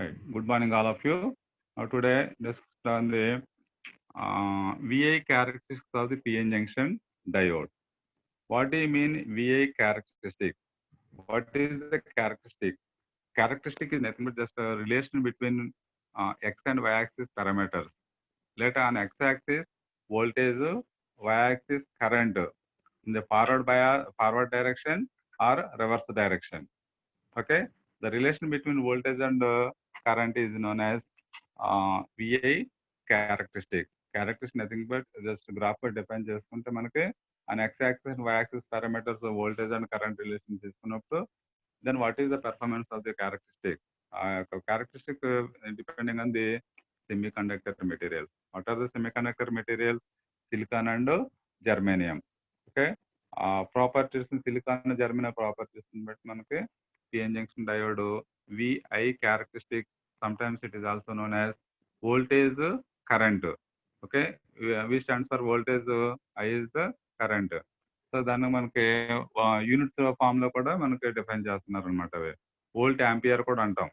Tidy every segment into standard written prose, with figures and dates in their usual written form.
Right. Good morning, all of you. Today, discussed on the VI characteristics of the PN junction diode. What do you mean VI characteristic? What is the characteristic? Characteristic is nothing but just a relation between X and Y axis parameters. Later on X-axis voltage, Y-axis current in the forward direction or reverse direction. Okay, the relation between voltage and current is known as VI characteristic. Characteristic nothing but just graph define చేసుకుంటే మనకి an x-axis and y-axis parameters of voltage and current relation తీసుకున్నప్పుడు then what is the performance of the characteristic? Characteristic depending on the semiconductor materials. What are the semiconductor materials? Silicon and germanium. Okay, properties in silicon and germanium properties బట్టి మనకి PN junction diode VI characteristic. Sometimes it is also known as voltage current. Okay, V stands for voltage, I is the current. So దాన్ని మనకి units form లో కూడా మనకి define చేస్తున్నారు అనమాట. అవి వోల్ట్ యాంపియర్ కూడా అంటాం.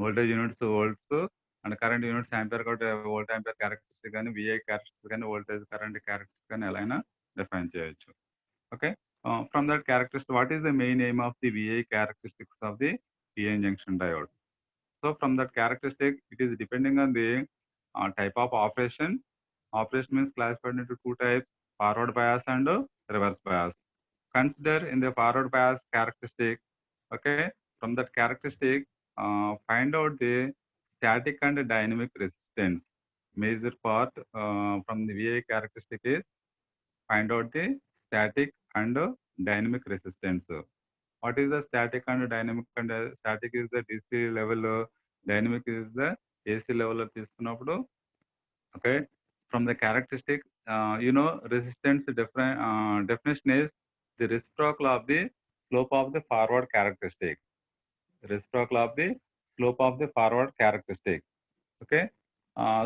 Voltage units volts and current units ampere కూడా వోల్ట్ యాంపియర్ క్యారెక్టరిస్టిక్ కానీ విఐ క్యారెక్టరిస్టిక్ కానీ వోల్టేజ్ కరెంట్ క్యారెక్టరిస్టిక్ కానీ ఎలా అయినా డిఫైన్ చేయొచ్చు. Okay, from that characteristic what is the main aim of the VI characteristics of the PN junction diode? So from that characteristic, it is depending on the type of operation. Operation means classified into two types: forward bias and reverse bias. Consider in the forward bias characteristic. Okay, from that characteristic, find out the static and dynamic resistance. Major part from the VI characteristic is find out the static and dynamic resistance. What is the static and dynamic? And static is the DC level, dynamic is the AC level of తీసుకున్నప్పుడు. Okay, from the characteristic, resistance definition is the reciprocal of the slope of the forward characteristic. Reciprocal of the slope of the forward characteristic. Okay,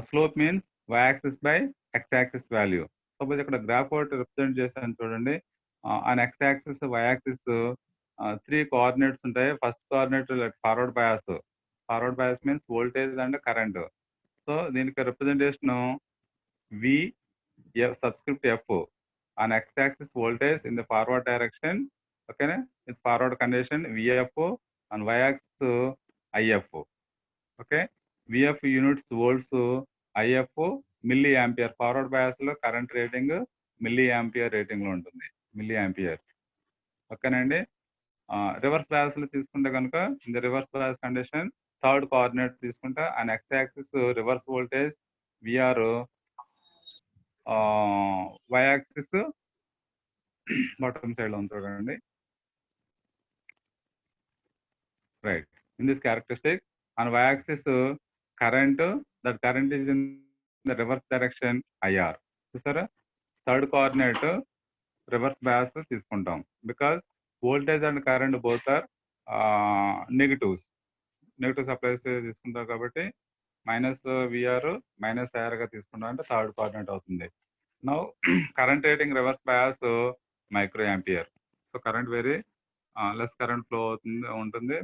slope means y-axis by x-axis value. Suppose ఇక్కడ graph ఒకటి represent చేశాను చూడండి. On x-axis y-axis three coordinates ఉంటాయి. First coordinate forward bias. Forward bias means voltage and current. So దీనికి representation V subscript F on X axis voltage in the forward direction. ఓకేనా, in forward condition VF and Y axis IF. Okay, VF units volts, IF milliampere. Forward bias లో current rating milliampere rating లో ఉంటుంది, milliampere. ఓకేనండి. Reverse bias లో తీసుకుంటే కనుక in the reverse bias condition third coordinate తీసుకుంటే and X axis reverse voltage VR, Y axis bottom side లో ఉంటుంది. Right, in this characteristic and Y axis current, that current is in the reverse direction IR. చూసారా, third coordinate reverse bias తీసుకుంటాం because voltage and current both are negatives. Negative supplies తీసుకుంటాం కాబట్టి minus VR minus IR గా తీసుకుంటాం అంటే third coordinate అవుతుంది. Now current rating reverse bias microampere. So current very less current flow ఉంటుంది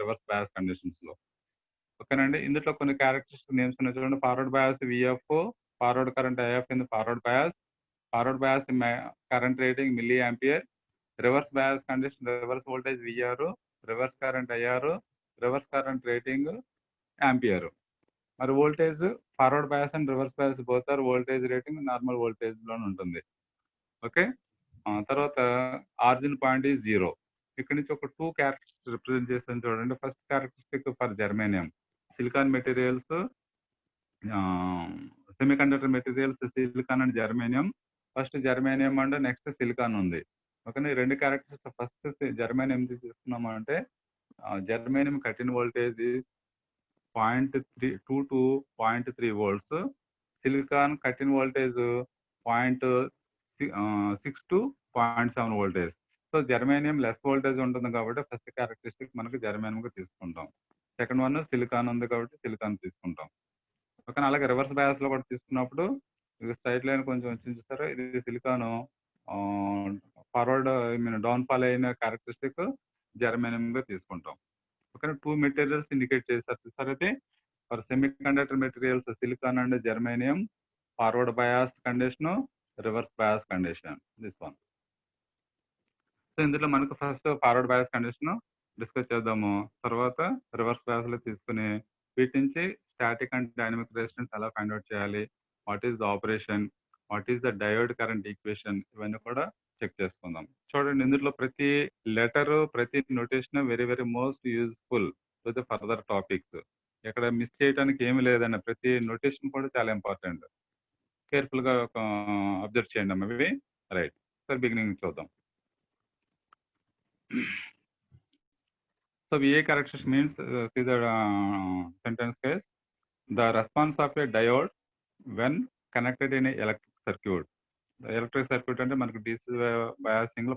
reverse bias conditions లో. ఓకేనండి. ఇందులో కొన్ని క్యారెక్టరిస్టిక్ నేమ్స్ ఉన్నాయి చూడండి. Forward bias VF, forward current IF in forward bias, forward bias current rating milliampere, reverse bias condition reverse voltage VR, reverse current IR, reverse current rating ampere. మరి voltage forward bias and reverse bias both are voltage rating normal voltage లోనే ఉంటుంది. Okay, తర్వాత origin point is 0. ఇక్కడ నుంచి ఒక two characteristic represent చేస్తాను చూడండి. First characteristic for germanium, silicon materials, semiconductor materials silicon and germanium. First germanium and next silicon ఉంది. ఓకేనా, ఈ రెండు క్యారెక్టరిస్టిక్ ఫస్ట్ జర్మేనియం తీసుకున్నాము అంటే germanium cut in voltage 0.2 to 0.3 volts. Silicon cut in voltage 0.6 to 0.7 voltage. So germanium less voltage ఉంటుంది కాబట్టి first characteristic మనకి germanium తీసుకుంటాం. సెకండ్ వన్ సిలికాన్ ఉంది కాబట్టి సిలికాన్ తీసుకుంటాం. ఓకే, అలాగే రివర్స్ బయాస్ లో కూడా తీసుకున్నప్పుడు ఇది స్ట్రైట్ లైన్ కొంచెం వచ్చింది చూసారా, ఇది సిలికాన్ ఫార్వర్డ్ డౌన్ ఫాల్ అయిన క్యారెక్టరిస్టిక్ జర్మేనియం గా తీసుకుంటాం. ఓకే, 2 మెటీరియల్స్ ఇండికేట్ చేశారు సార్. అయితే for semiconductor materials silicon and germanium, forward bias condition, reverse bias condition, this one. So ఇందులో మనకు first forward bias condition discuss చేద్దాము, తర్వాత రివర్స్ బయాస్లో తీసుకుని వీటి నుంచి స్టాటిక్ అండ్ డైనమిక్ రెసిస్టెన్స్ ఎలా ఫైండ్ అవుట్ చేయాలి, what is the operation, what is the diode current equation, ఇవన్నీ కూడా చెక్ చేసుకుందాం. చూడండి, ఇందులో ప్రతి లెటర్, ప్రతి notation very very most useful to the further topics. ఇక్కడ మిస్ చేయడానికి ఏమి లేదండి, ప్రతి నోటేషన్ కూడా చాలా ఇంపార్టెంట్. కేర్ఫుల్గా అబ్జర్వ్ చేయండి అమ్మ ఇవి. రైట్ సార్, బిగినింగ్ చూద్దాం. So VA characteristic means, see the sentence case, the response of a diode when connected in a electric circuit. The electric circuit అంటే మనకు DC biasing లో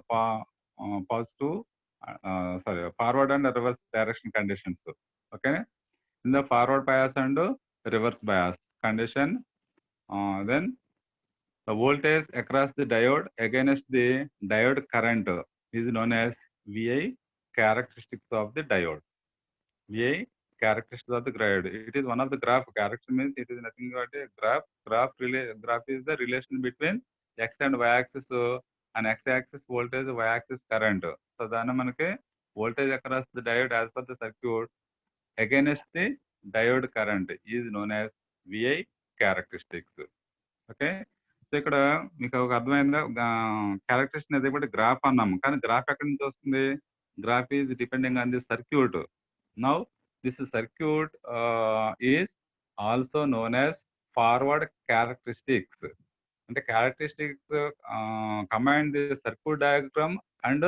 positive forward and reverse direction conditions. Okay, in the forward bias and reverse bias condition, then the voltage across the diode against the diode current is known as VI characteristics of the diode. VI characteristics of the diode. It is one of the graph. Character means it is nothing but a graph. Graph is the relation between x and y axis, and x axis voltage, y axis current. So then manake voltage across the diode as per the circuit against the diode current is known as VI characteristics. Okay, so ఇక్కడ మీకు ఒక అర్థమైందా, characteristic అనేది కూడా graph అన్నాము, కానీ graph ఎక్కడి నుంచి వస్తుంది? Graph is depending on the circuit. Now this circuit is also known as forward characteristics. అంటే characteristics combine the circuit diagram and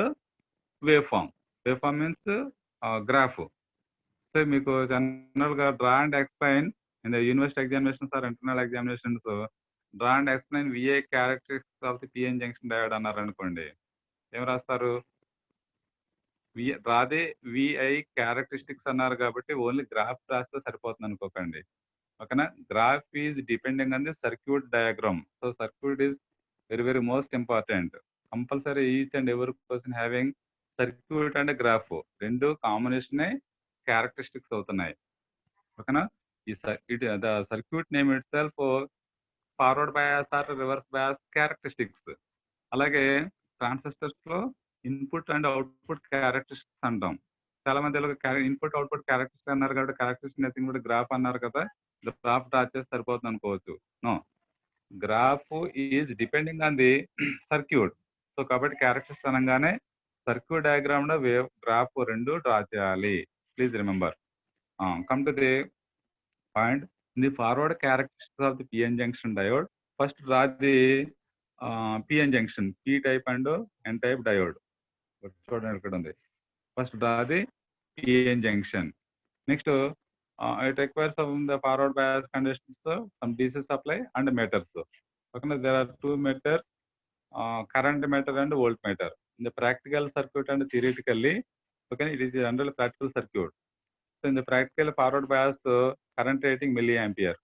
waveform. Waveform means graph. So మీకు జనరల్గా draw and explain in the university examinations or internal examinations, draw and explain VI characteristics of the PN junction diode అన్నారు అనుకోండి, ఏం రాస్తారు? రాదే VI characteristics అన్నారు కాబట్టి only graph రాస్తే సరిపోతుంది అనుకోకండి. ఓకేనా? Graph is depending on the circuit diagram. So circuit is very very most important. Compulsory each and every person having circuit and graph రెండు కాంబినేషనే క్యారెక్టరిస్టిక్స్ అవుతున్నాయి. ఓకేనా? ఈ the circuit name itself forward bias or reverse bias characteristics. అలాగే transistors లో input and output characteristics అంటాం. చాలా మంది ఇన్పుట్ అవుట్పుట్ క్యారెక్టరిస్టిక్స్ అన్నారు కాబట్టి క్యారెక్టరిస్టిక్ నథింగ్ కూడా గ్రాఫ్ అన్నారు కదా, గ్రాఫ్ డ్రా చేస్తే సరిపోతుంది అనుకోవచ్చు. No, graph is depending on the circuit. So కాబట్టి క్యారెక్టరిస్టిక్స్ అనగానే సర్క్యూట్ డయాగ్రామ్ లో వేవ్ గ్రాఫ్ రెండు డ్రా చేయాలి. Please remember. Come to the point. In the forward characteristics of the PN junction diode, first draw the PN junction, P type and N type diode. చూడండి ఇక్కడ ఉంది. First draw the PN junction. Next, it requires from the forward bias conditions some DC supply and meters. Okay, there are two meters, current meter and voltmeter. In the practical circuit and theoretically, okay, it is under practical circuit. So in the practical forward bias, current rating milliampere.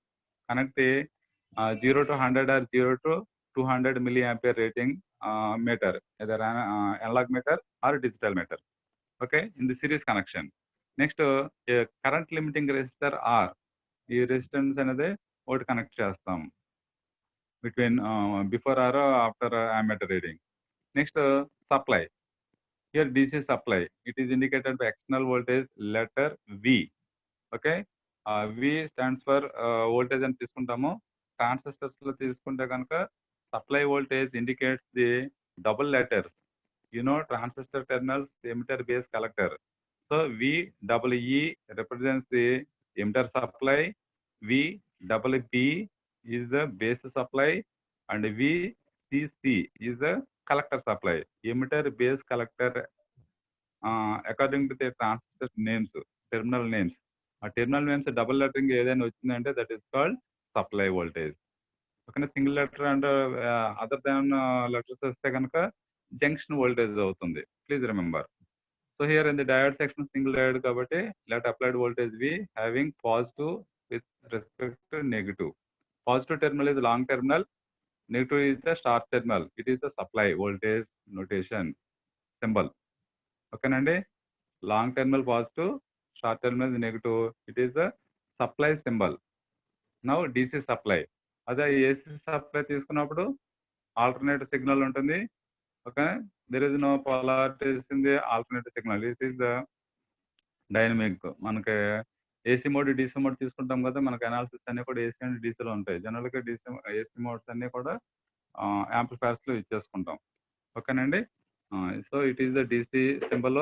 Connect 0 to 100 or 0 to 200 milliampere rating meter, either analog meter or digital meter. Okay, in the series connection. Next, current limiting resistor R. ఈ resistance అనేది ఒకటి connect చేస్తాం between before or after ammeter reading. Next, supply. Here DC supply. It is indicated by external voltage letter V. Okay, V stands for voltage అని తీసుకుంటాము. Transistors లో తీసుకుంటే కనుక supply voltage indicates the double letters. Transistor terminals, emitter, base, collector. So VEE represents the emitter supply, VBB is the base supply, and VCC is the collector supply. Emitter, base, collector according to the transistor names, terminal names. ఆ terminal names double lettering ఏదైనా వచ్చిందంటే that is called supply voltage. ఓకేనా? Single letter and other than letters వస్తే కనుక junction voltage అవుతుంది. Please remember. So here in the diode section single diode కాబట్టి let applied voltage V having positive with respect to negative. Positive terminal is long terminal, negative is the స్టార్ terminal. It is the supply voltage notation symbol. ఓకేనండి? Long terminal positive, short term is negative. It is the supply symbol. Now DC supply. అదే AC supply తీసుకున్నప్పుడు alternate signal ఉంటుంది. Okay, there is no polarities in the alternate signal. This is the dynamic. మనకి AC mode DC mode తీసుకుంటాం కదా, మనకి analysis అన్ని కూడా AC and డీసీలో ఉంటాయి. జనరల్గా ఏసీ మోడ్స్ అన్ని కూడా యాంప్లిఫైర్స్లో ఇచ్చేసుకుంటాం. ఓకేనండి. So it is the DC symbol,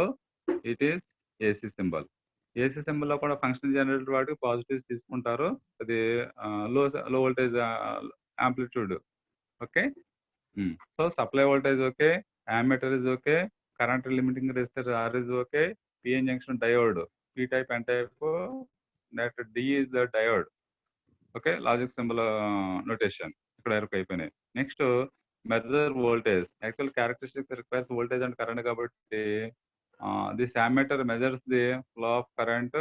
it is AC symbol. AC సింబల్లో కూడా ఫంక్షన్ జనరేటర్ వాటికి పాజిటివ్స్ తీసుకుంటారు. అది low voltage amplitude. Okay. So supply voltage okay, ammeter is okay, current limiting resistor R is okay, PN junction diode P type N type, net D is the diode. Okay, logic symbol notation ఇక్కడ వరకు అయిపోయినాయి. Next measure voltage. Actual characteristics requires voltage and current కాబట్టి this ammeter measures the flow of current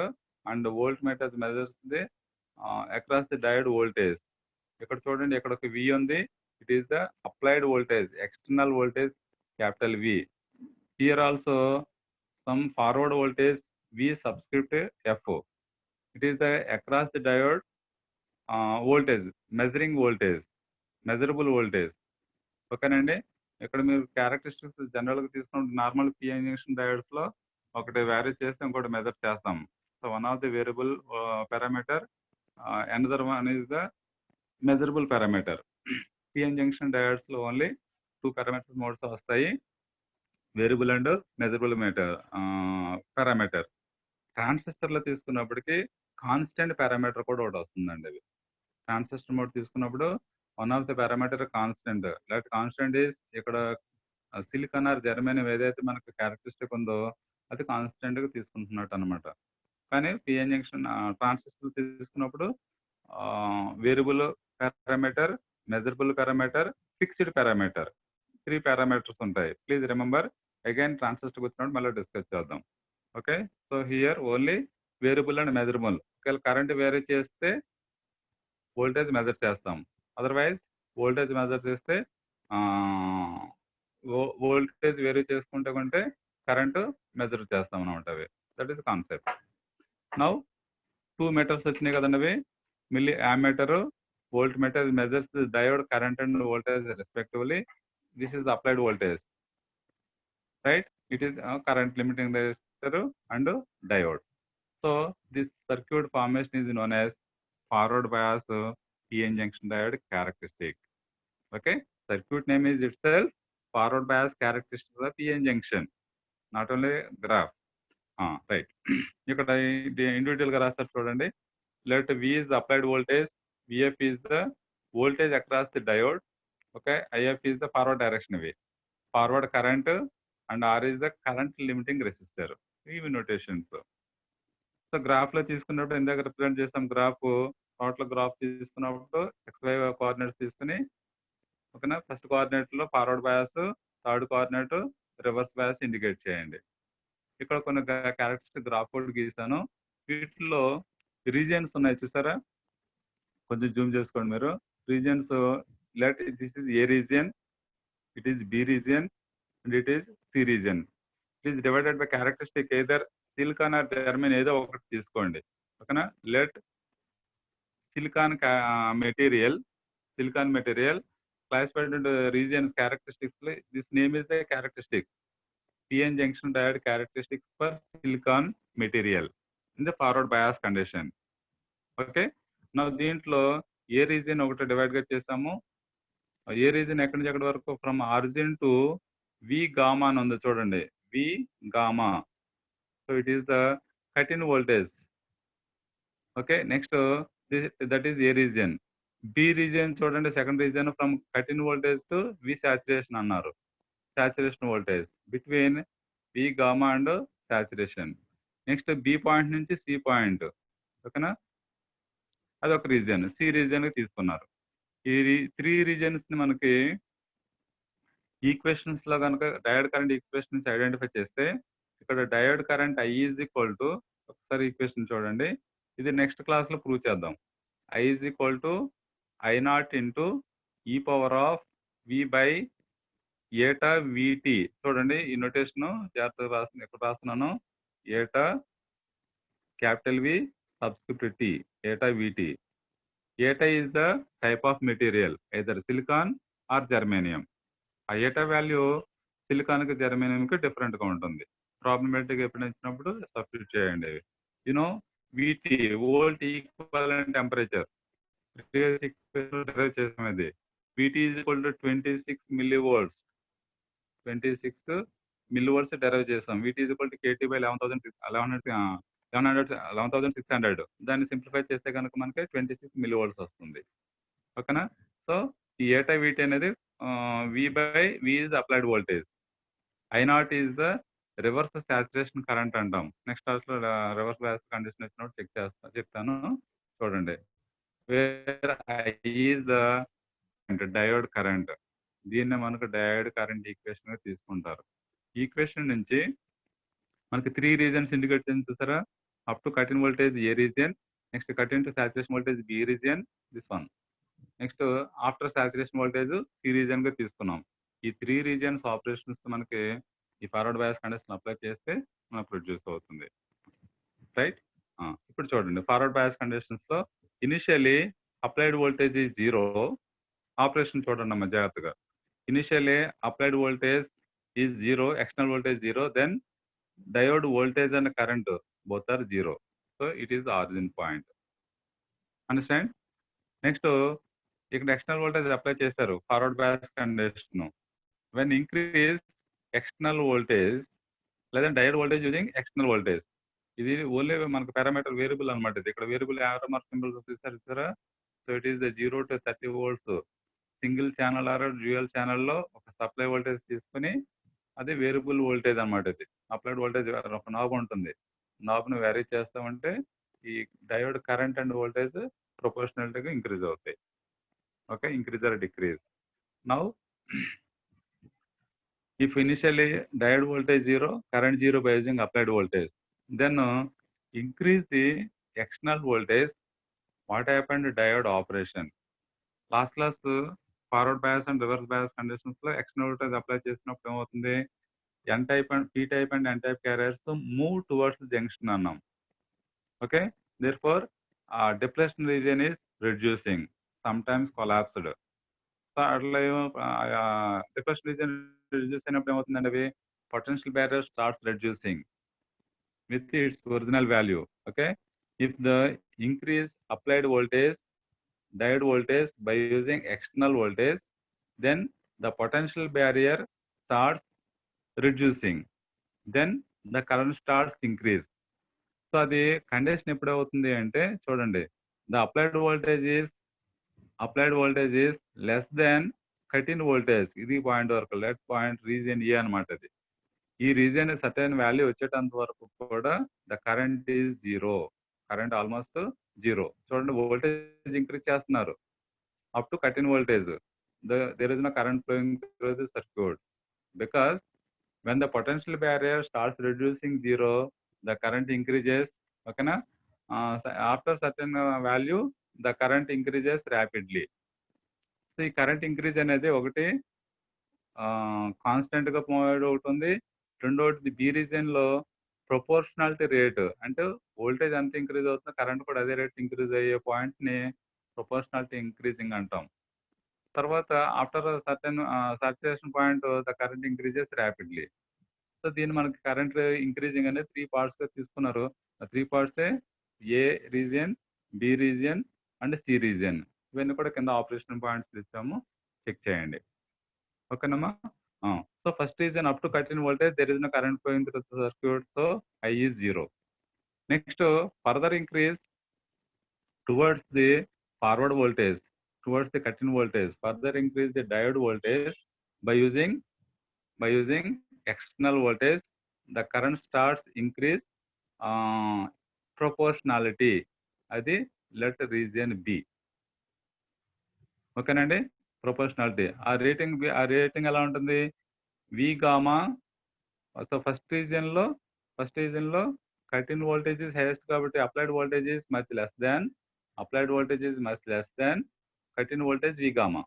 and volt meter measures the across the diode voltage. ఇక్కడ చూడండి, ఇక్కడ ఒక వి ఉంది. It is the applied voltage, external voltage capital we. Here also some forward voltage V subscript F. It is the across the diode voltage, measuring voltage, measurable voltage. ఓకేనండి. ఇక్కడ మీరు characteristics జనరల్గా తీసుకుంటే నార్మల్ పిఎన్ జంక్షన్ డయోడ్స్లో ఒకటి vary చేస్తే ఇంకోటి measure చేస్తాం. So one of the variable parameter, another one is the measurable parameter. PN junction డయోడ్స్లో ఓన్లీ 2 పారామీటర్స్ మోడ్స్ వస్తాయి, వేరియబుల్ అండ్ మెజరబుల్ పారామీటర్. ట్రాన్సిస్టర్లో తీసుకున్నప్పటికీ కాన్స్టెంట్ పారామీటర్ కూడా ఒకటి వస్తుందండి. అది ట్రాన్సిస్టర్ మోడ్ తీసుకున్నప్పుడు one of the parameter constant. Like constant is ఇక్కడ సిలికాన్ ఆర్ జర్మేనియం ఏదైతే మనకు క్యారెక్టరిస్టిక్ ఉందో అది కాన్స్టెంట్గా తీసుకుంటున్నట్టు అనమాట. కానీ పిఎన్ జంక్షన్ ట్రాన్సిస్టర్ తీసుకున్నప్పుడు variable parameter, measurable parameter, fixed parameter, 3 parameters ఉంటాయి. Please remember. అగైన్ ట్రాన్సిస్టర్ వచ్చినప్పుడు మళ్ళీ డిస్కస్ చేద్దాం. Okay. So here only variable and measurable. ఒకవేళ కరెంట్ వేరీ చేస్తే వోల్టేజ్ మెజర్ చేస్తాం, అదర్వైజ్ వోల్టేజ్ మెజర్ చేస్తే వోల్టేజ్ వేరీ చేసుకుంటే కొంటే కరెంటు మెజర్ చేస్తాం అనమాట. అవి that is concept. Now 2 meters వచ్చినాయి కదండి. అవి milli ammeter, volt meter measures the diode current and voltage respectively. This is applied voltage, right? It is current limiting resistor and diode. So this circuit formation is known as forward bias PN junction diode characteristic. Okay, circuit name is itself forward bias characteristic of PN junction, not only graph. Right. ఇక్కడ individual గా రాస్తారు చూడండి. Let V is the applied voltage, VF is the voltage across the diode. Okay, IF is the forward direction way, forward current, and R is the current limiting resistor. ఇవి notations. So graph లో తీసుకున్నప్పుడు ఇందాక represent చేసాం. Graph total graph తీసుకున్నప్పుడు XY coordinates తీసుకుని, ఓకేనా, first coordinate లో forward bias, third coordinate reverse bias indicate చేయండి. ఇక్కడ కొన్ని క్యారెక్టరిస్టిక్ గ్రాఫ్ కూడా గీసాను. వీటిలో రీజియన్స్ ఉన్నాయి చూసారా, కొంచెం జూమ్ చేసుకోండి మీరు. Regions, let this is A region, it is B region and it is C region. It is divided by characteristic either silicon or germanium, ఏదో ఒకటి తీసుకోండి. ఓకేనా. Let silicon material classified into regions characteristics. This name is the characteristic PN junction diode characteristics for silicon material in the forward bias condition. Okay, now దీంట్లో ఏ region ఒకటి divide గా చేసాము. ఏ region ఎక్కడి నుంచి ఎక్కడి వరకు, from origin to V gamma అని ఉంది చూడండి, V gamma. So it is the cut in voltage. Okay, next that is A region. B region చూడండి, second region from cut in voltage to V saturation అన్నారు, saturation voltage between V gamma and saturation. Next B point నుంచి C point, ఓకేనా, అదొక region. C region తీసుకున్నారు. ఈ 3 regions ని మనకి equations లో కనుక డయోడ్ కరెంట్ ఈక్వేషన్స్ ఐడెంటిఫై చేస్తే, ఇక్కడ diode current I is equal to, ఒకసారి ఈక్వేషన్ చూడండి, ఇది నెక్స్ట్ క్లాస్ లో ప్రూవ్ చేద్దాం. I is equal to I0 into ఈ పవర్ ఆఫ్ V బై ఏటా VT. చూడండి ఈ నోటేషన్ జాగ్రత్తగా రాసిన, ఇక్కడ రాస్తున్నాను, ఏటా capital V, subscript T, eta VT. Eta is the type of material, either silicon or germanium. ఆ ఏటా వాల్యూ సిలికాన్కి జర్మేనియంకి డిఫరెంట్గా ఉంటుంది. ప్రాబ్లమేటిక్ ఎప్పుడు ఇచ్చినప్పుడు సబ్స్టిట్యూట్ చేయండి. యూనో వీటి వోల్ట్ ఈక్వలెంట్ టెంపరేచర్ డెరైవ్ చేసాం. ఇది VT is equal to 26 millivolts. 26 millivolts derive చేసాం. VT is equal to KT by 11,600. దాన్ని సింప్లిఫై చేస్తే కనుక మనకి 26 millivolts వస్తుంది. ఓకేనా? సో ఈ ఏటా వీటీ అనేది V by V is applied voltage. I0 is the reverse saturation current అంటాం. నెక్స్ట్ క్లాస్లో రివర్స్ బయాస్ కండిషన్ వచ్చినప్పుడు చెప్తాను చూడండి. Where I is the diode current. దీన్ని మనకు డయోడ్ కరెంట్ ఈక్వేషన్ గా తీసుకుంటారు. ఈక్వేషన్ నుంచి మనకి 3 రీజన్స్ ఇండికేట్ చేసి చూసారా? Up to cut in voltage A region, next cut in to saturation voltage B region, this one. Next after saturation voltage C region గా తీసుకున్నాం. ఈ 3 రీజియన్స్ ఆపరేషన్స్ మనకి ఈ ఫార్వర్డ్ బయాస్ కండిషన్ అప్లై చేస్తే మనకు produce అవుతుంది. రైట్? ఇప్పుడు చూడండి, ఫార్వర్డ్ బయాస్ కండిషన్స్ లో initially applied voltage is 0. Operation చూడండి అమ్మ జాగ్రత్తగా. Initially applied voltage is 0, external voltage 0, then diode voltage and current both are 0. So it is origin point. Understand? Next ఇక్కడ ఎక్స్టర్నల్ వోల్టేజ్ అప్లై చేశారు forward bias condition. When increase external voltage లేదా diode voltage using external voltage, ఇది only మనకు parameter variable అనమాట. ఇది ఇక్కడ variable RMR symbol చూసారా? So it is the 0 to 30 volts single channel or dual ఛానల్లో ఒక సప్లై వోల్టేజ్ తీసుకుని అది వేరియబుల్ వోల్టేజ్ అనమాట. ఇది అప్లైడ్ వోల్టేజ్ ఒక నాబ్ ఉంటుంది. నాబ్ను వ్యారీ చేస్తామంటే ఈ డయోడ్ కరెంట్ అండ్ వోల్టేజ్ ప్రొపోర్షనాలిటీగా ఇంక్రీజ్ అవుతాయి. Okay, increase or decrease. Now if initially diode voltage 0, current 0 by using applied voltage, then increase the external voltage, what happened to diode operation? Last class forward bias and reverse bias conditions lo external voltage apply చేసినప్పుడు ఏమవుతుంది? N type and P type and N type carriers move towards the junction annam. Okay, therefore depletion region is reducing, sometimes collapsed. So అట్లా depression region reduce అయినప్పుడు ఏమవుతుందండి? అవి potential barrier starts reducing with its original value. Okay, if the increase applied voltage diode voltage by using external voltage, then the potential barrier starts reducing, then the current starts increase. So అది condition ఎప్పుడు అవుతుంది అంటే చూడండి, the applied voltage is less than cut in voltage. ఇది point వరకు, let point region A అనమాట. అది ఈ రీజియన్ సర్టెన్ వాల్యూ వచ్చేటంత వరకు కూడా the current is 0, current almost 0. చూడండి, వోల్టేజ్ ఇంక్రీజ్ చేస్తున్నారు up to cut in voltage, there is no current flowing through the circuit, because when the potential barrier starts reducing 0, the current increases. ఓకేనా? After certain value the current increases rapidly. So ఈ current increase అనేది ఒకటి constant గా move ఒకటి ఉంది. రెండోది B region లో proportionality rate, అంటే వోల్టేజ్ ఎంత ఇంక్రీజ్ అవుతుందో కరెంట్ కూడా అదే రేట్ ఇంక్రీజ్ అయ్యే పాయింట్ ని ప్రొపోర్షనాలిటీ ఇంక్రీజింగ్ అంటాం. తర్వాత after certain saturation point the current increases rapidly. So దీన్ని మనకి కరెంట్ ఇంక్రీజింగ్ అనేది 3 parts గా తీసుకున్నారు. 3 parts A region, B region and C region. ఇవన్నీ కూడా కింద ఆపరేషన్ పాయింట్స్ ఇచ్చాము, చెక్ చేయండి. ఓకేనమ్మా? So first region up to cut in voltage, there is no current flowing through the circuit, so I is 0. Next further increase towards the forward voltage, towards the cut in voltage, further increase the diode voltage by using external voltage, the current starts increase proportionality, అది let region B. ఓకేనండి? Proportionality ఆ rating ఎలా ఉంటుంది? V gamma. So first region లో cut in voltage is highest కాబట్టి applied voltage is much less than cut in voltage V gamma.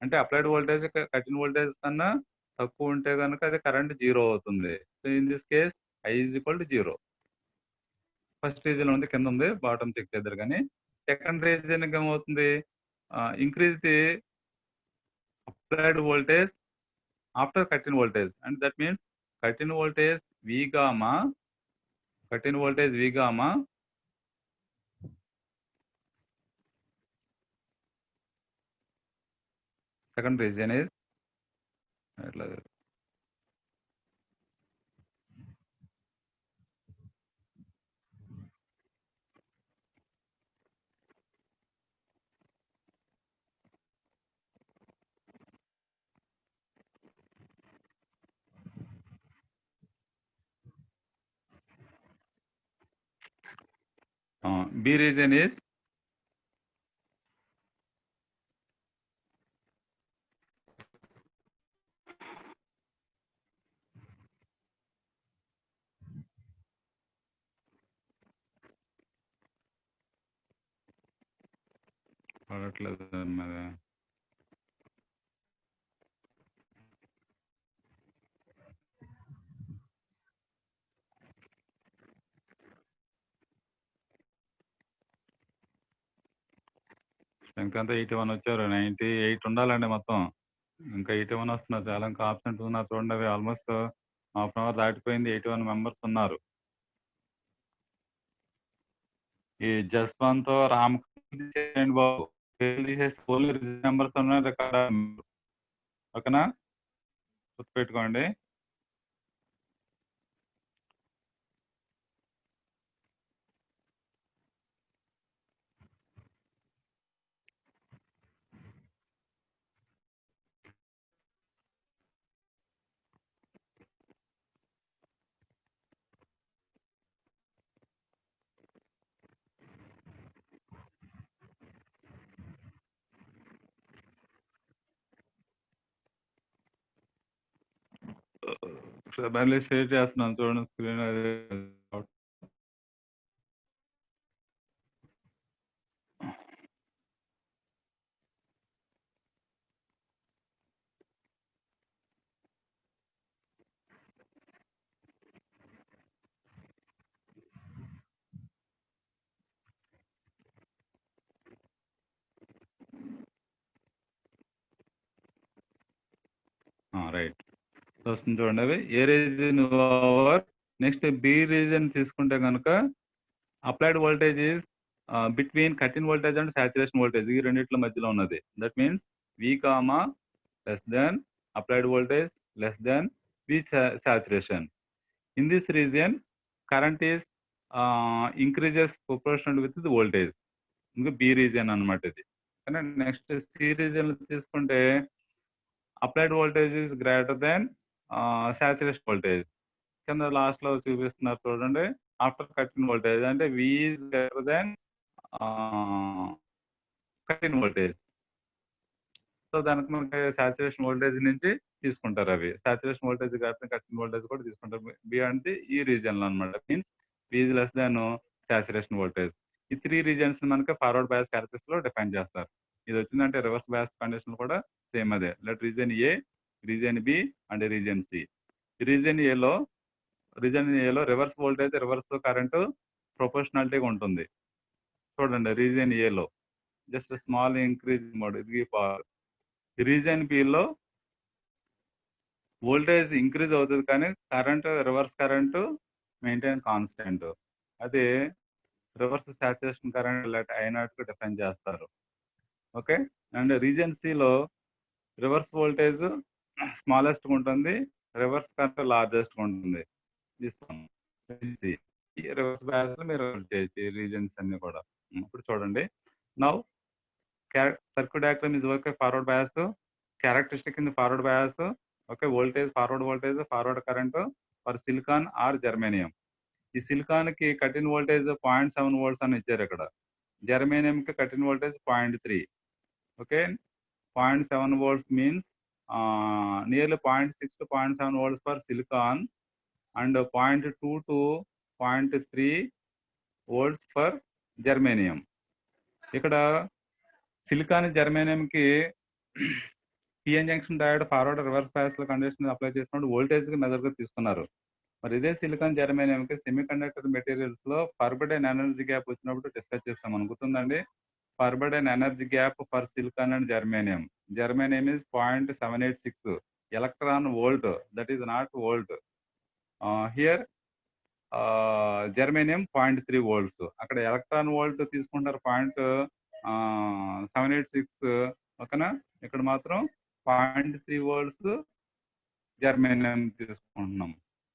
అంటే applied voltage cut in voltage కన్నా తక్కువ ఉంటే కనుక అది కరెంట్ 0 అవుతుంది. So in this case I is equal to 0. First region ఉంది, కింద ఉంది, బాటమ్ చెక్ చేద్దరు కానీ సెకండ్ రీజన్ ఏమవుతుంది, increase the applied voltage after cut in voltage, and that means cut in voltage V gamma, second reason is B reason is మరి strength అంతా 81 వచ్చారు, 98 ఉండాలండి మొత్తం, ఇంకా 81 వస్తున్నారు. చాలా ఇంకా ఆబ్సెంట్ ఉన్నారు చూడండి, అవి ఆల్మోస్ట్ హాఫ్ అన్ అవర్ దాటిపోయింది, 81 మెంబర్స్ ఉన్నారు. ఈ జస్వంత్ రామకృష్ణ చేయండి బాబు, తీసేసి ఓన్లీ మెంబర్స్ ఉన్నాయి రికార్డ్, ఓకేనా, గుర్తుపెట్టుకోండి. మళ్ళీ షేర్ చేస్తున్నాను చూడండి స్క్రీన్, అది రైట్ వస్తుంది చూడండి. అవి A region over. Next B region తీసుకుంటే కనుక applied voltage is between cut in voltage and saturation voltage, ఈ రెండిట్ల మధ్యలో ఉన్నది. That means V comma less than applied voltage less than V saturation. In this region current is increases proportional with the voltage. ఇంకా B region అన్నమాట ఇది. కానీ next C region తీసుకుంటే applied voltage is greater than saturation voltage. కింద last లో చూపిస్తున్నారు చూడండి, after cut in voltage అంటే V is greater than cut in voltage. So దానికి మనకి సాచురేషన్ వోల్టేజ్ నుంచి తీసుకుంటారు, అవి సాచురేషన్ వోల్టేజ్ కాకుండా కట్ ఇన్ వోల్టేజ్ కూడా తీసుకుంటారు. బి అంటే ఈ రీజన్ లో అనమాట, means V is less than saturation voltage. ఈ 3 రీజన్స్ మనకి ఫార్వర్డ్ బయాస్ క్యారెక్టరిస్టిక్స్ లో డిఫైన్ చేస్తారు. ఇది వచ్చిందంటే రివర్స్ బయాస్ కండిషన్ కూడా సేమ్ అదే. Let region A, region B and region C. Region ఏలో రివర్స్ వోల్టేజ్ రివర్స్ కరెంటు ప్రొపోర్షనాలిటీగా ఉంటుంది చూడండి. రీజన్ ఏలో జస్ట్ స్మాల్ ఇంక్రీజ్ మోడ్, ఇది రీజన్ బిలో వోల్టేజ్ ఇంక్రీజ్ అవుతుంది కానీ current reverse current maintain constant. అది రివర్స్ సాచురేషన్ కరెంట్ అయినట్టు డిఫైన్ చేస్తారు. ఓకే, అండ్ రీజన్ సిలో రివర్స్ వోల్టేజ్ స్మాలెస్ట్ ఉంటుంది, రివర్స్ కరెంట్ లార్జెస్ట్ ఉంటుంది. రివర్స్ బయాస్ మీరు చేయొచ్చు రీజన్స్ అన్ని కూడా. ఇప్పుడు చూడండి, now circuit diagram is okay, forward bias, characteristic in the forward bias, okay, voltage, forward current for silicon or germanium. ఈ సిలికాన్ కి కట్ ఇన్ వోల్టేజ్ 0.7 volts అని ఇచ్చారు ఇక్కడ, జర్మేనియం కి cut in voltage 0.3. Okay, 0.7 volts means nearly 0.6 to 0.7 volts for silicon and 0.2 to 0.3 volts for germanium. ఇక్కడ silicon germanium కి PN junction diode forward reverse bias లో condition apply చేసినప్పుడు voltage కి measure గా తీసుకున్నారు. మరి ఇదే సిలికాన్ జర్మేనియంకి సెమీ కండక్టర్ మెటీరియల్స్ లో ఫర్బిడెన్ ఎనర్జీ గ్యాప్ వచ్చినప్పుడు డిస్కస్ చేస్తాం. అనుకుంటుందండి. Forbidden energy gap for silicon and germanium. Germanium is 0.786 electron volt. That is not volt. Here germanium 0.3 volts. అక్కడ ఎలక్ట్రాన్ వోల్ట్ తీసుకుంటారు 0.786. ఓకేనా. ఇక్కడ మాత్రం 0.3 volts జర్మేనియం తీసుకుంటున్నాం.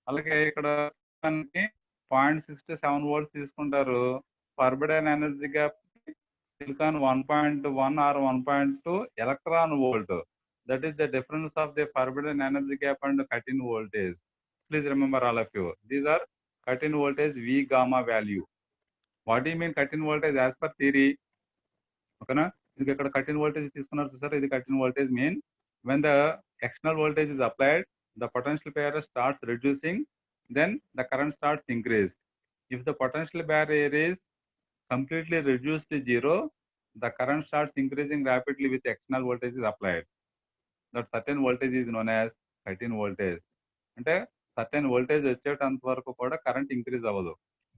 అలాగే ఇక్కడ 0.67 volts తీసుకుంటారు. Forbidden energy gap silicon 1.1 or 1.2 electron volt. That is the difference of the forbidden energy gap and cut-in voltage. Please remember all of you. These are cut-in voltage V gamma value. What do you mean cut-in voltage as per theory? Okay na? ఇక్కడ cut-in voltage తీసుకున్నారు sir. ఇది cut-in voltage mean when the external voltage is applied, the potential barrier starts reducing, then the current starts increase. If the potential barrier is completely reduced to zero, the current starts increasing rapidly with external voltage is applied. That certain voltage is known as cut-in voltage. అంటే certain voltage వచ్చేటంత వరకు కూడా current increase అవ్వదు.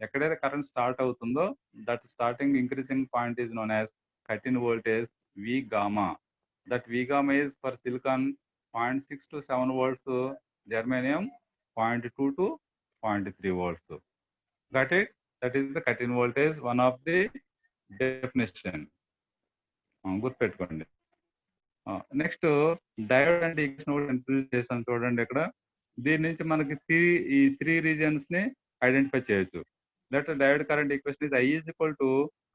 ఎక్కడైతే current start అవుతుందో that starting increasing point is known as cut-in voltage V gamma. That V gamma is for silicon 0.6 to 7 volts, germanium 0.2 to 0.3 volts. Got it? That is the cut-in voltage, one of the definition. గుర్తుపెట్టుకోండి. Next diode and equation కూడా introduce చేసాను చూడండి. ఇక్కడ దీని నుంచి మనకి ఈ three reasons ని ఐడెంటిఫై చేయొచ్చు. Let diode current equation is I is equal to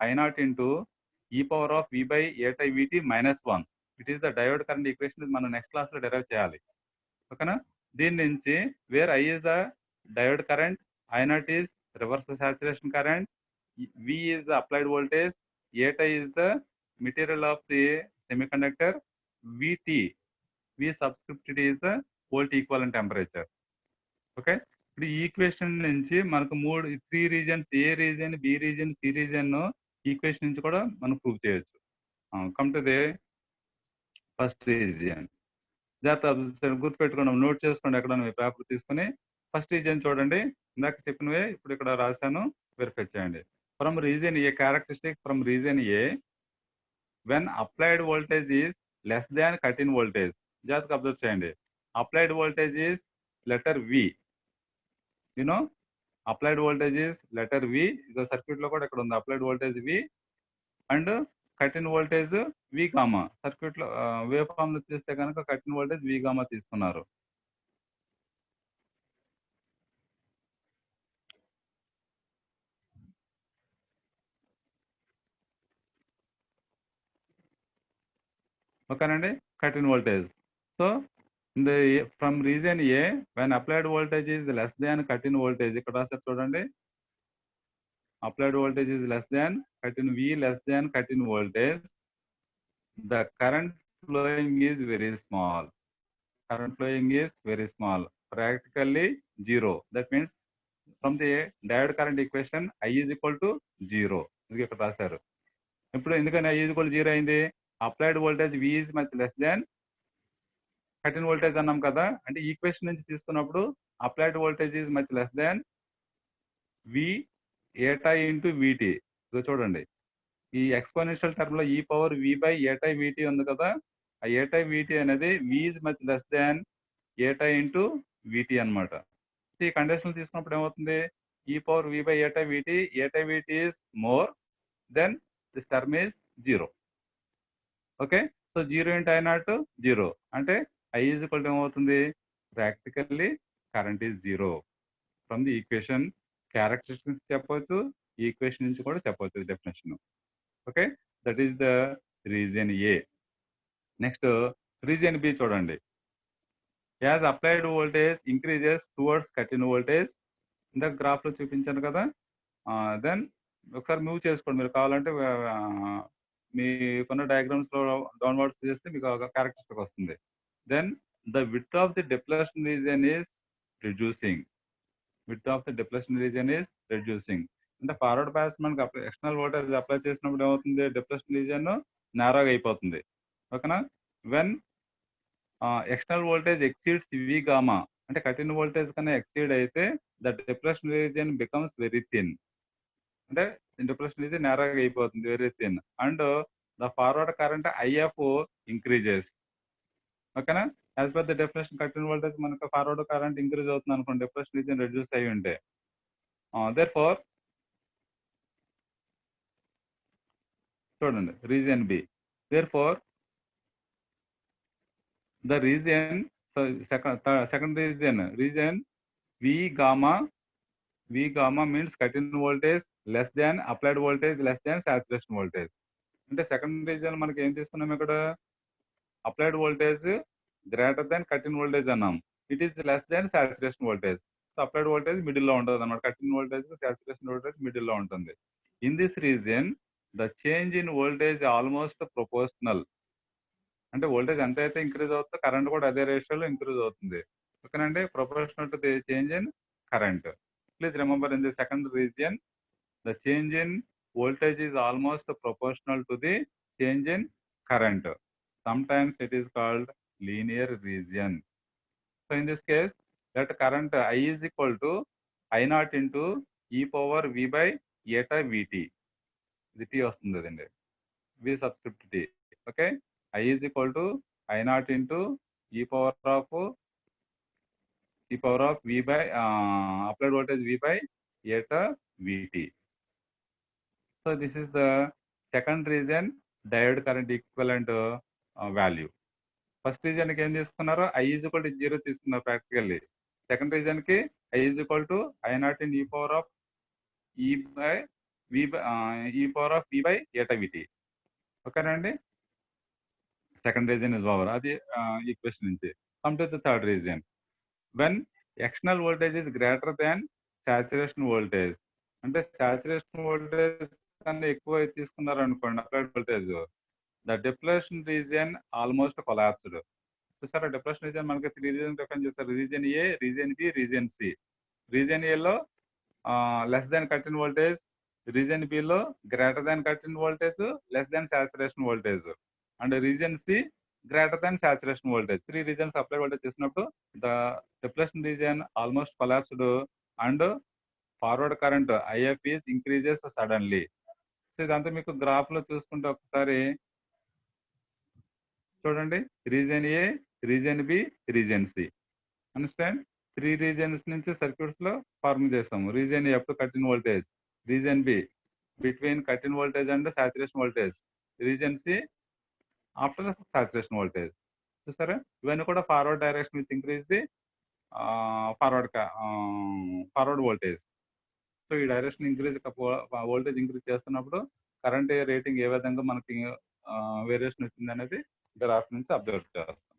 I0 into e power of V by 8I VT minus 1. It is the diode current equation. మనం నెక్స్ట్ క్లాస్ లో డెరైవ్ చేయాలి. ఓకేనా. దీని నుంచి where I is the diode current, I0 is reverse saturation current, V is the applied voltage, 8I is the material of the semiconductor, VT, V subscript is the volt equivalent temperature. Okay. ఇప్పుడు ఈ equation నుంచి మనకు three regions, A region, B region, C region equation నుంచి కూడా మనం prove చేయొచ్చు. Come to the first region. జాగ్రత్త గుర్తుపెట్టుకోండి, నోట్ చేసుకోండి. ఎక్కడ మీ పేపర్ తీసుకుని ఫస్ట్ రీజన్ చూడండి. ఇందాక చెప్పినవే ఇప్పుడు ఇక్కడ రాశాను, వెరిఫై చేయండి. From region A, characteristic from region A, when applied voltage is less than cut-in voltage. జాగ్రత్తగా అబ్జర్వ్ చేయండి. applied voltage is letter V. you know applied voltage is letter V. ఇదో సర్క్యూట్ లో కూడా ఇక్కడ ఉంది applied voltage V and cut-in voltage V gamma. Circuit లో wave form లో చూస్తే కనుక cut-in voltage V gamma తీసుకున్నారు. ఓకేనండి. cut-in voltage. So from region A, when applied voltage is less than cut-in voltage, ఇక్కడ రాస్తారు చూడండి. applied voltage is less than cut-in V less than cut-in voltage, the current flowing is very small. Current flowing is very small, practically zero. That means from the diode current equation I is equal to 0. ఇది ఇక్కడ రాశారు. ఇప్పుడు ఎందుకని I is equal to 0 అయింది? applied voltage V is much less than cut-in voltage అన్నాం కదా. అంటే equation నుంచి తీసుకున్నప్పుడు applied voltage is much less than V 8I into VT. ఇది చూడండి, ఈ ఎక్స్పోనెన్షియల్ టర్మ్ లో ఈ power V by 8I VT ఉంది కదా. ఆ 8I VT అనేది V is much less than 8I into VT అనమాట. ఈ కండిషన్ తీసుకున్నప్పుడు ఏమవుతుంది? ఈ power V by 8I VT, 8I VT is more, then this term is 0. Okay. So 0 into I0 0 అంటే I is equal to ఏమవుతుంది? Practically current is 0. From the equation characteristics చెప్పవచ్చు, ఈ equation నుంచి కూడా చెప్పవచ్చు definition. Okay. That is the region A. Next region B చూడండి. As applied voltage increases towards cut-in voltage, ఇందాక graph లో చూపించాను కదా. దెన్ ఒకసారి మూవ్ చేసుకోండి మీరు కావాలంటే. మీకున్న డయాగ్రామ్స్ లో డౌన్వర్డ్స్ చేస్తే మీకు ఒక క్యారెక్టరిస్టిక్ వస్తుంది. Then the width of the depletion region is reducing. Width of the depletion region is reducing. అంటే ఫార్వర్డ్ పాస్ మనకి ఎక్స్టర్నల్ వోల్టేజ్ అప్లై చేసినప్పుడు ఏమవుతుంది? డిప్లేషన్ రీజన్ నారోగా అయిపోతుంది. ఓకేనా. When external voltage exceeds V gamma, అంటే కట్-ఇన్ వోల్టేజ్ కన్నా exceed అయితే the depression region becomes very thin. అంటే డిప్రెషన్ రీజియన్ నేరాగా అయిపోతుంది, very thin. And the forward current IF increases. ఓకేనా? As per the definition cut-in voltage మనకు forward current increase అవుతుంది అనుకోండి, డిప్రెషన్ రీజియన్ రెడ్యూస్ అయ్యి ఉంటే. దేర్ఫోర్ చూడండి region B. Therefore the region second region V gamma means cut-in voltage less than applied voltage less than saturation voltage. అంటే second region మనకి ఏం తీసుకున్నాం ఇక్కడ, applied voltage greater than cut in voltage అన్నాం. It is less than saturation voltage. So applied voltage middle లో ఉంటుంది అనమాట, cut in voltage saturation voltage middle లో ఉంటుంది. In this region the change in voltage almost proportional. అంటే వోల్టేజ్ ఎంత అయితే increase అవుతుందో కరెంట్ కూడా అదే రేషియోలో ఇంక్రీజ్ అవుతుంది. ఓకేనండి, proportional to the change in current. Please remember, in the second region, the change in voltage is almost proportional to the change in current. Sometimes it is called linear region. So in this case, that current I is equal to I naught into e power v by eta vt. The t వస్తుంది అండి, v subscript t. Okay, I is equal to I naught into e power of v by applied voltage v by eta vt. So this is the second region diode current equivalent value. First reason కి ఏం తీసుకున్నారు, I is equal to 0 తీసుకున్నారు practically. Second reason కి I is equal to I naught in e power of v by eta vt. ఓకేనండి, second region is over. అది equation నుంచి. Come to the third region. When external voltage is greater than saturation voltage. అంటే saturation voltage కన్నా ఎక్కువ తీసుకున్నారు అనుకోండి applied voltage, the depression region almost collapsed. చూసారా, depression region మనకి 3 రీజియన్ డిఫైన్ చేస్తారు, region A, region B, region C. Region ఏలో less than cut in voltage, region బిలో greater than cut in voltage less than saturation voltage, and region C greater than saturation voltage. 3 regions apply voltage చేసినప్పుడు the depression region almost collapsed and forward current IF is increases suddenly. సో ఇదంతా మీకు graph లో చూసుకుంటే ఒకసారి చూడండి, region A, region B, region C. Understand, 3 regions నుంచి circuits లో ఫార్మ్ చేస్తాము. Region A up to cut in voltage, region B between cut in voltage and saturation voltage, region C after saturation voltage. చూసారా, ఇవన్నీ కూడా forward direction with increase the forward voltage. So ఈ direction increase voltage increase చేస్తున్నప్పుడు current rating ఏ విధంగా మనకి variation వచ్చింది అనేది graph నుంచి అబ్జర్వ్ చేస్తాం.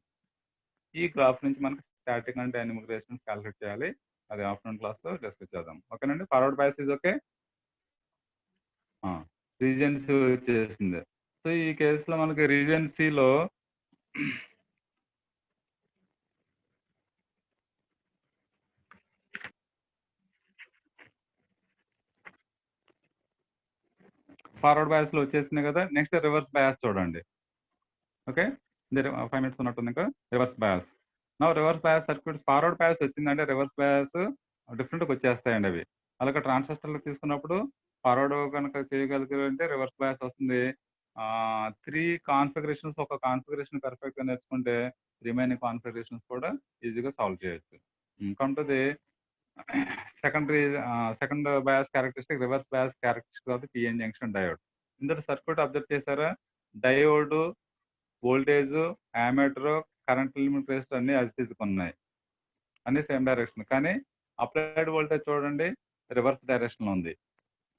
ఈ గ్రాఫ్ నుంచి మనకి static and dynamic rations calculate చేయాలి. అది ఆఫ్టర్నూన్ క్లాస్ లో డిస్కస్ చేద్దాం. ఓకేనండి, forward bias is okay. Regions వచ్చేసింది. సో ఈ కేసులో మనకి రీజియన్ సిలో ఫార్వర్డ్ బయాస్ లో వచ్చేసింది కదా. నెక్స్ట్ రివర్స్ బయాస్ చూడండి. ఓకే, 5 minutes ఉన్నట్టుంది ఇంకా. Reverse bias. నా reverse bias circuits, forward bias వచ్చిందంటే రివర్స్ బయాస్ డిఫరెంట్గా వచ్చేస్తాయండి అవి. అలాగే ట్రాన్సిస్టర్లు తీసుకున్నప్పుడు ఫార్వర్డ్ కనుక చేయగలిగారంటే రివర్స్ బయాస్ వస్తుంది. 3 కాన్ఫిగరేషన్స్, ఒక కాన్ఫిగరేషన్ పర్ఫెక్ట్గా నేర్చుకుంటే రిమైనింగ్ కాన్ఫిగరేషన్స్ కూడా ఈజీగా సాల్వ్ చేయొచ్చు. Come to the second bias characteristic, reverse bias characteristic of the PN junction diode. ఇందులో సర్క్యూట్ అబ్జర్వ్ చేశారా, diode, voltage, ammeter, current limit resistor అన్ని అది తీసుకున్నాయి, అన్ని సేమ్ డైరెక్షన్. కానీ అప్లైడ్ వోల్టేజ్ చూడండి రివర్స్ డైరెక్షన్ లో ఉంది.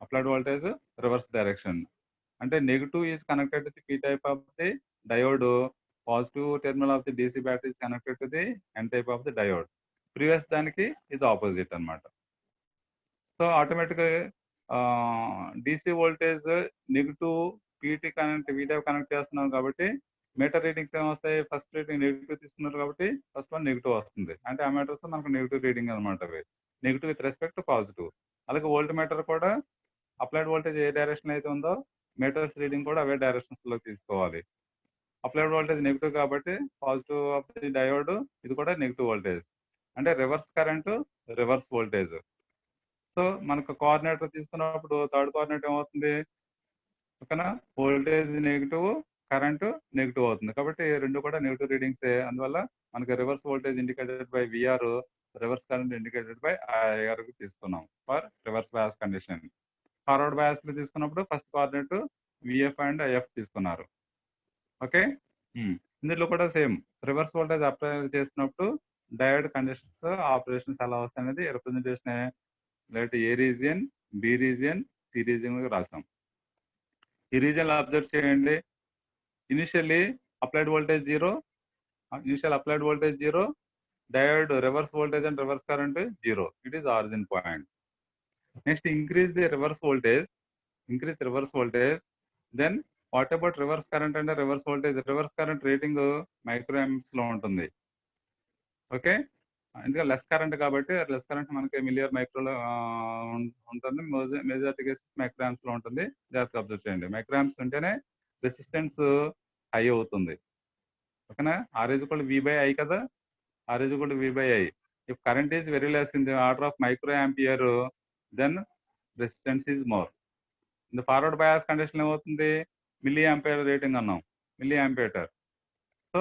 అప్లైడ్ వోల్టేజ్ రివర్స్ డైరెక్షన్ అంటే negative is connected to the P type of the diode, positive terminal of the DC battery is connected to the N type of the diode. Previous దానికి ఇది opposite అన్నమాట. So ఆటోమేటిక్గా DC voltage negative PT connect, V type connect చేస్తున్నాం కాబట్టి metre readings ఏమొస్తాయి, first reading negative తీసుకున్నారు కాబట్టి first one negative వస్తుంది. అంటే ఆ మీటర్స్ మనకు నెగిటివ్ రీడింగ్ అనమాట, అవి negative with respect to positive. అలాగే వోల్ట్ మీటర్ కూడా అప్లైడ్ వోల్టేజ్ ఏ డైరెక్షన్ అయితే ఉందో మీటర్స్ రీడింగ్ కూడా అవే డైరెక్షన్స్ లో తీసుకోవాలి. అప్లైడ్ వోల్టేజ్ నెగిటివ్ కాబట్టి పాజిటివ్ ఆఫ్ ది డయోడ్, ఇది కూడా నెగిటివ్ వోల్టేజ్. అంటే reverse current, reverse voltage. So మనకు కోఆర్డినేటర్ తీసుకున్నప్పుడు థర్డ్ కోఆర్డినేట్ ఏమవుతుంది, ఓకేనా, వోల్టేజ్ నెగిటివ్, కరెంటు నెగిటివ్ అవుతుంది. కాబట్టి రెండు కూడా నెగిటివ్ రీడింగ్సే. అందువల్ల మనకి reverse voltage indicated by VR, reverse current indicated by IR తీసుకున్నాం for reverse bias condition. Forward bias తీసుకున్నప్పుడు first coordinate VF and IF తీసుకున్నారు. ఓకే, ఇందులో కూడా సేమ్ రివర్స్ వోల్టేజ్ అప్లై చేసినప్పుడు డయోడ్ కండిషన్స్, ఆపరేషన్స్ ఎలా వస్తాయి అనేది representation let A region, B region, C region రాసాం. ఈ రీజియన్ లో అబ్జర్వ్ చేయండి, initially applied voltage zero, diode reverse voltage and reverse current zero. It is origin point. Next increase the reverse voltage, then what about reverse current అంటే reverse voltage, reverse current rating microamps లో ఉంటుంది. Okay, ఎందుకంటే less current కాబట్టి less current మనకి మిలియర్ మైక్రోలో ఉంటుంది. Majority cases మైక్రోఆంప్స్ లో ఉంటుంది. జాగ్రత్తగా అబ్జర్వ్ చేయండి. మైక్రోఆంప్స్ ఉంటేనే రెసిస్టెన్స్ హై అవుతుంది. ఓకేనా, R is equal V by I కదా, R is equal V by I. If current is very less in the order of micro ampere, then resistance is more. In forward bias condition ఏమవుతుంది, milli ampere rating అన్నాం, milli ampere. So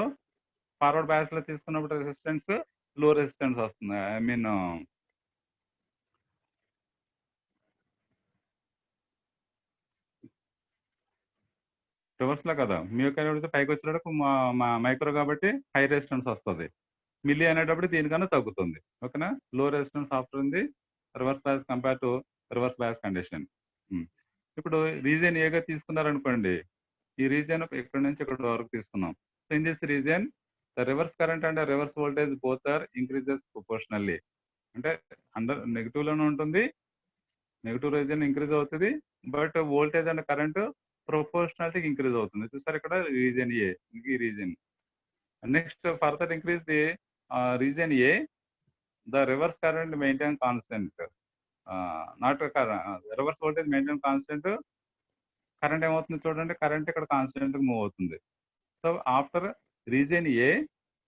forward bias లో తీసుకున్నప్పుడు resistance లో resistance వస్తుంది. I mean reverse లో కదా, మ్యూకైనోడిస్ పైకి వచ్చినప్పుడు మైక్రో కాబట్టి హై రెసిస్టెన్స్ వస్తుంది. మిల్లీ అనేటప్పుడు దీనికన్నా తగ్గుతుంది. ఓకేనా, లో రెసిస్టెన్స్ ఆఫ్టర్ ఉంది reverse bias compare to reverse bias condition. ఇప్పుడు రీజియన్ ఏగా తీసుకున్నారనుకోండి, ఈ రీజియన్ ఇక్కడ నుంచి ఇక్కడ వరకు తీసుకున్నాం. So in this region the reverse current and reverse voltage both are increases proportionally. అంటే అండర్ నెగిటివ్ లోనే ఉంటుంది, నెగిటివ్ రీజియన్ ఇంక్రీజ్ అవుతుంది, but voltage and current proportionality increase అవుతుంది. చూసారు ఇక్కడ రీజియన్ ఏ, ఈ region. Next further increase the region A, the reverse current maintain constant, not reverse voltage maintain constant, current ఏమవుతుంది చూడండి, current ఇక్కడ కాన్స్టెంట్ మూవ్ అవుతుంది. So after region A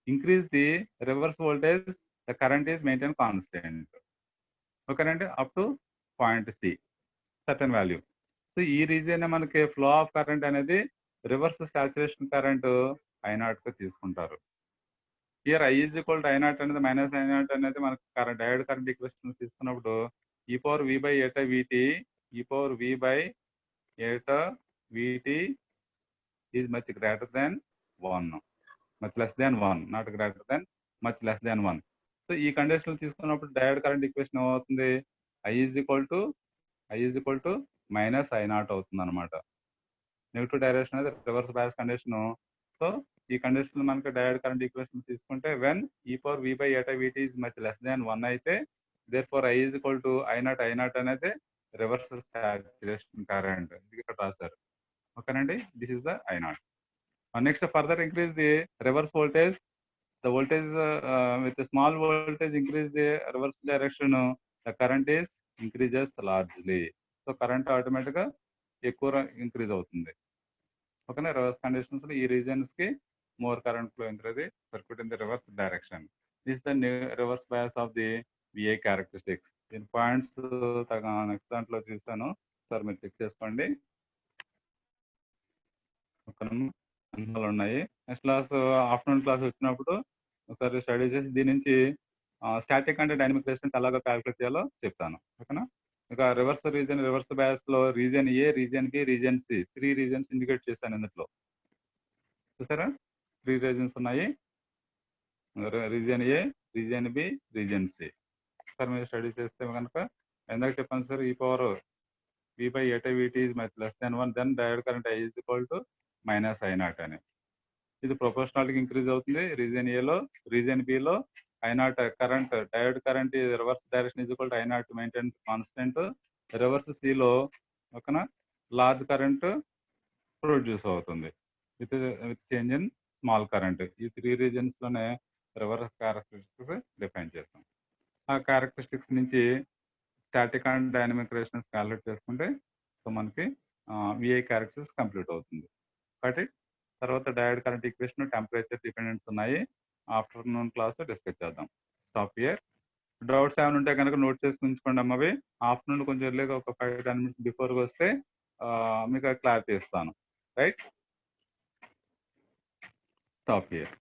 increase the reverse voltage, the current is maintain constant. ఓకేనండి, up to point C certain value. So ఈ region మనకి flow of current అనేది reverse saturation current I0 గా తీసుకుంటారు. Here I is equal to I0 అనేది minus I0 అనేది మనకి diode current equation తీసుకున్నప్పుడు ఈ పవర్ వి బై ఏటా విటి, ఈ power V by eta VT is much greater than 1, much less than 1, not greater than, much less than 1. So ఈ condition తీసుకున్నప్పుడు diode current equation ఏమవుతుంది, I is equal to minus I0 అవుతుంది అనమాట. Negative direction అనేది reverse bias condition. So ఈ condition మనకి diode current equation తీసుకుంటే when ఈ power V by eta VT is much less than 1 అయితే therefore I is equal to I0 అనేది reverse saturation current, ఇక్కడ రాశారు. ఓకేనండి, this is the I0. Next further increase the reverse voltage, the voltage with a small voltage increase the reverse direction, the current is increases largely. So current automatic గా ఎక్కువ increase అవుతుంది. ఓకేనా, reverse conditions లో ఈ reasons కి more current flow increase circuit in the reverse direction. This the reverse bias of the VA characteristics. దీని points next దాంట్లో చూస్తాను సార్, మీరు చెక్ చేసుకోండి. ఉన్నాయి. నెక్స్ట్ క్లాస్ ఆఫ్టర్నూన్ క్లాస్ వచ్చినప్పుడు ఒకసారి స్టడీ చేసి దీని నుంచి స్టాటిక్ అంటే డైనమిక్ రెసిస్టెన్స్ ఎలాగో క్యాలిక్యులేట్ చేయాలో చెప్తాను. ఓకేనా, ఇక రివర్స్ బయాస్ లో region A, region B, region C, 3 regions indicate చేశాను ఇందులో. చూసారా, 3 రీజియన్స్ ఉన్నాయి, region A, region B, region C. Sir మీరు స్టడీ చేస్తే కనుక ఎందాక చెప్పాను సార్, ఈ power V by eta VT is much less than 1, then diode current I is equal to minus I0 అని. ఇది ప్రొపోర్షనాలిటీ ఇంక్రీజ్ అవుతుంది రీజియన్ ఏలో. రీజియన్ బిలో I0 current, diode current reverse direction is equal to I0 maintain constant. Reverse సిలో ఓకేనా large current produce అవుతుంది with change in small current. ఈ 3 regions లోనే రివర్స్ క్యారెక్టరిస్టిక్స్ డిఫైన్ చేస్తాం. ఆ క్యారెక్టరిస్టిక్స్ నుంచి static and dynamic resistance calculate చేసుకుంటే so మనకి విఐ క్యారెక్టరిస్టిక్స్ కంప్లీట్ అవుతుంది. కాబట్టి తర్వాత diode current equation, temperature dependence ఉన్నాయి. ఆఫ్టర్నూన్ క్లాస్ డిస్కస్ చేద్దాం. Stop here. డౌట్స్ ఏమైనా ఉంటే కనుక నోట్ చేసి ఉంచుకోండి అమ్మవి. ఆఫ్టర్నూన్ కొంచెం ఎర్లీగా ఒక 5-10 minutes బిఫోర్గా వస్తే మీకు క్లారిటీ ఇస్తాను. Right, stop here.